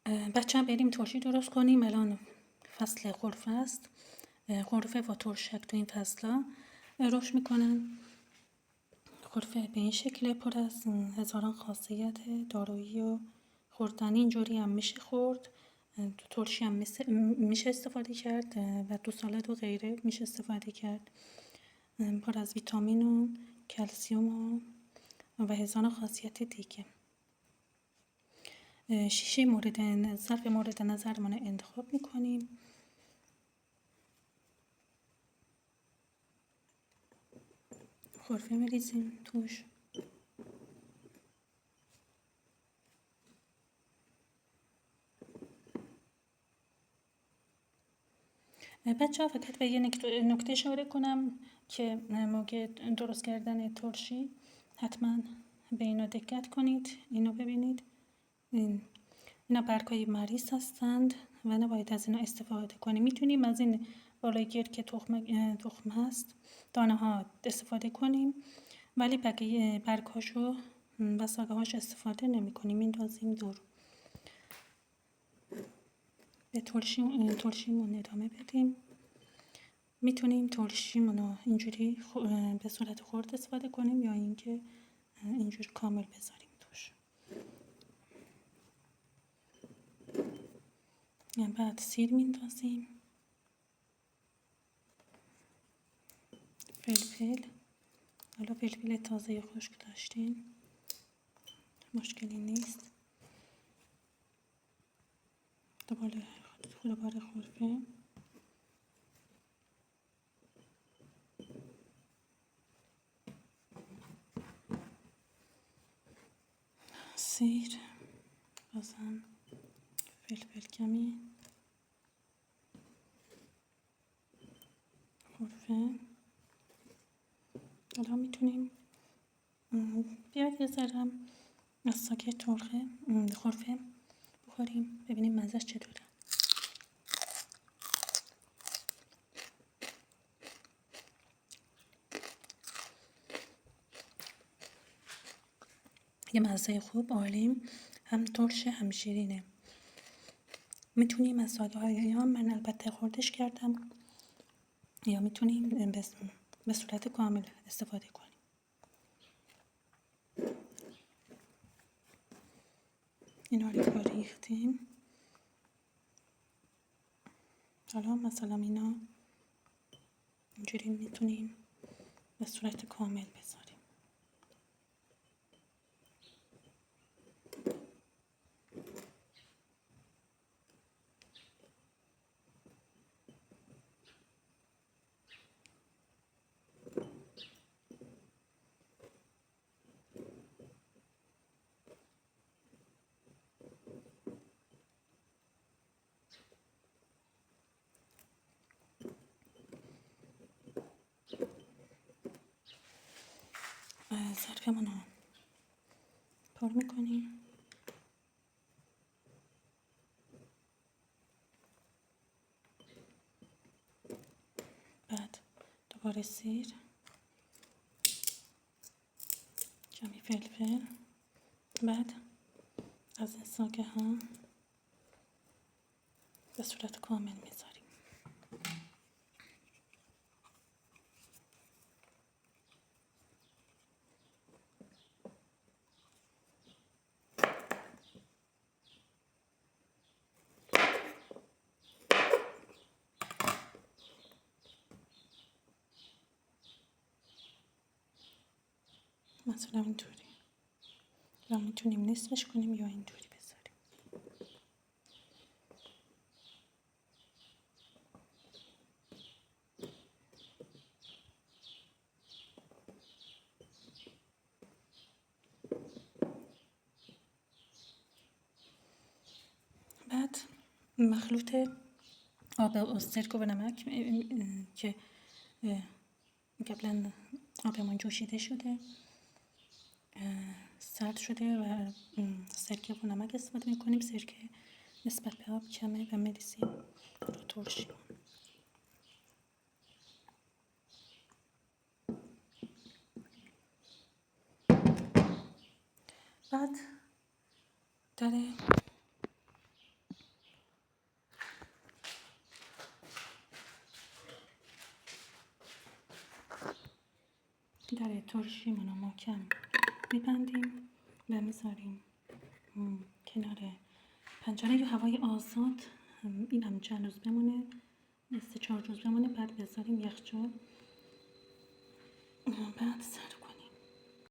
بچه هم بریم ترشی درست کنیم. الان فصل غرفه است. غرفه و ترشک تو این فصلا رشد میکنن. غرفه به این شکل پر از هزاران خاصیت دارویی و خوردنی. اینجوری هم میشه خورد. تو ترشی هم میشه استفاده کرد و تو سالاد و غیره میشه استفاده کرد. پر از ویتامین و کلسیم و هزاران خاصیت دیگه. شیشه ظرف مورد نظرمان انتخاب میکنیم. غرفه میریزیم توش. بچه ها فقط به یه نکته اشاره کنم که موقع درست کردن ترشی حتما به اینا دقت کنید. اینو ببینید، اینا برگ‌های مریض هستند و نباید از اینا استفاده کنیم. میتونیم از این بالای گرد که تخم هست دانه ها استفاده کنیم، ولی بقیه برگ‌هاشو و ساقه هاش استفاده نمی کنیم. میندازیم دور. به ترشیمون ادامه بدیم. میتونیم ترشیمون رو اینجوری به صورت خرد استفاده کنیم یا اینکه اینجوری کامل بذاریم توش. بعد سیر میندازیم، فلفل. حالا فلفل تازه خشک داشتین مشکلی نیست. دوباره غرفه. سیر، بازم فلفل کمی، غرفه. حالا میتونیم بیاید یه ذره از ساک غرفه بخوریم ببینیم مزهش چطوره. یه مزه خوب عالیم، هم ترشه هم شیرینه. میتونیم از ساقه های هم، من البته خوردش کردم، یا میتونیم به صورت کامل استفاده کنیم. اینا رو ریختیم. حالا مثلا اینا اینجوری میتونیم به صورت کامل بذاریم. ظرفمون رو پر میکنیم. بعد دوباره سیر، کمی فلفل. بعد از این ساقه ها به صورت کامل میذاریم. مثلا اینطوری، یا میتونیم نصفش کنیم یا اینطوری بذاریم. بعد مخلوط آب استرک و نمک که قبلا آبمون جوشیده شده، سرد شده و سرکه و نمک استفاده میکنیم. سرکه نسبت به آب کمه و میریزیم رو ترشیمون. بعد در در ترشیمون رو محکم میبندیم و میذاریم کنار پنجره یا هوای آزاد. این هم چند روز بمونه، 3-4 روز بمونه، بعد بذاریم یخچال. بعد سرد